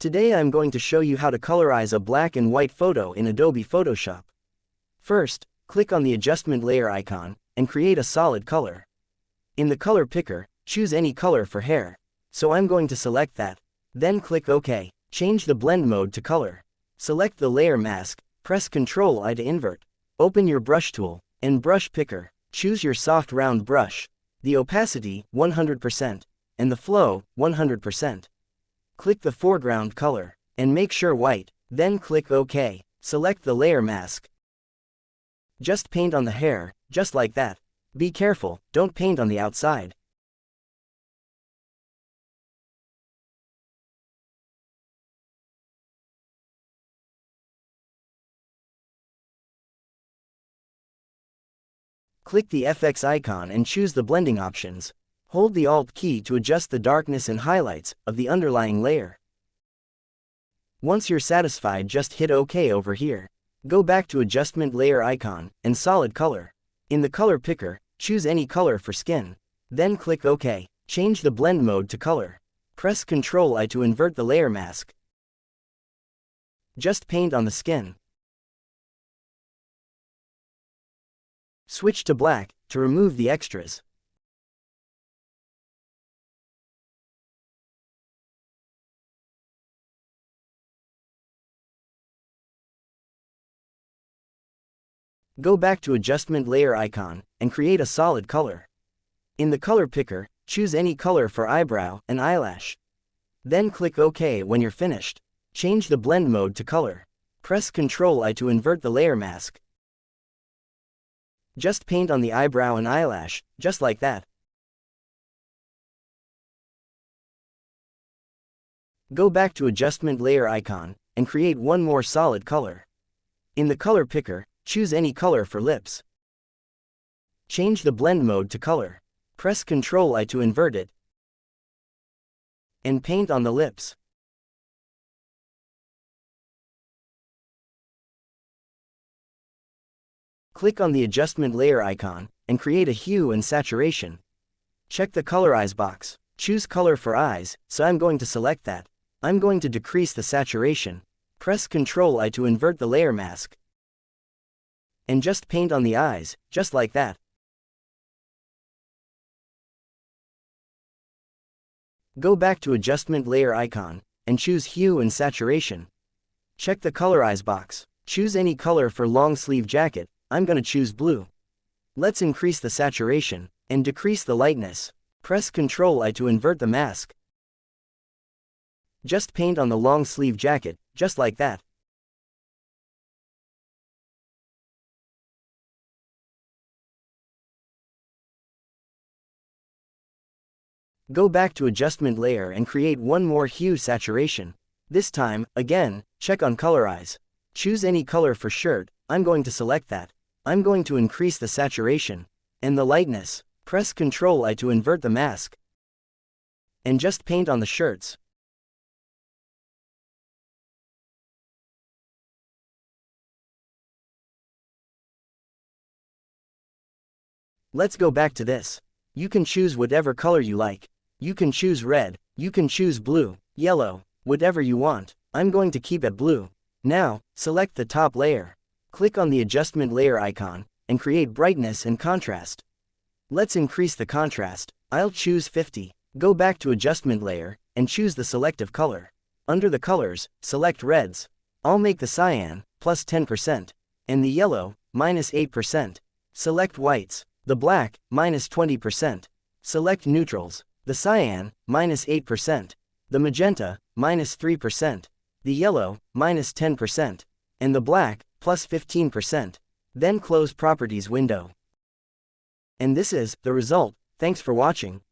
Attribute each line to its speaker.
Speaker 1: Today I'm going to show you how to colorize a black and white photo in Adobe Photoshop. First, click on the adjustment layer icon, and create a solid color. In the color picker, choose any color for hair. So I'm going to select that. Then click OK. Change the blend mode to color. Select the layer mask, press Ctrl I to invert. Open your brush tool, and brush picker. Choose your soft round brush. The opacity, 100%, and the flow, 100%. Click the foreground color, and make sure white, then click OK. Select the layer mask. Just paint on the hair, just like that. Be careful, don't paint on the outside. Click the FX icon and choose the blending options. Hold the Alt key to adjust the darkness and highlights of the underlying layer. Once you're satisfied, just hit OK over here. Go back to adjustment layer icon and solid color. In the color picker, choose any color for skin. Then click OK. Change the blend mode to color. Press Ctrl I to invert the layer mask. Just paint on the skin. Switch to black to remove the extras. Go back to adjustment layer icon and create a solid color. In the color picker, choose any color for eyebrow and eyelash. Then click OK when you're finished. Change the blend mode to color. Press Ctrl I to invert the layer mask. Just paint on the eyebrow and eyelash, just like that. Go back to adjustment layer icon and create one more solid color. In the color picker, choose any color for lips. Change the blend mode to color. Press Ctrl I to invert it. And paint on the lips. Click on the adjustment layer icon and create a hue and saturation. Check the Colorize box. Choose color for eyes, so I'm going to select that. I'm going to decrease the saturation. Press Ctrl I to invert the layer mask. And just paint on the eyes, just like that. Go back to adjustment layer icon and choose hue and saturation. Check the Colorize box. Choose any color for long sleeve jacket. I'm gonna choose blue. Let's increase the saturation and decrease the lightness. Press Ctrl I to invert the mask. Just paint on the long sleeve jacket, just like that. Go back to adjustment layer and create one more hue saturation. This time, again, check on Colorize. Choose any color for shirt. I'm going to select that. I'm going to increase the saturation and the lightness. Press Ctrl I to invert the mask. And just paint on the shirts. Let's go back to this. You can choose whatever color you like. You can choose red, you can choose blue, yellow, whatever you want. I'm going to keep it blue. Now, select the top layer. Click on the adjustment layer icon and create brightness and contrast. Let's increase the contrast. I'll choose 50. Go back to adjustment layer and choose the selective color. Under the colors, select reds. I'll make the cyan plus 10% and the yellow minus 8%. Select whites. The black minus 20%. Select neutrals. The cyan minus 8%. The magenta minus 3%. The yellow minus 10%. And the black plus 15%. Then close Properties window. And this is the result. Thanks for watching.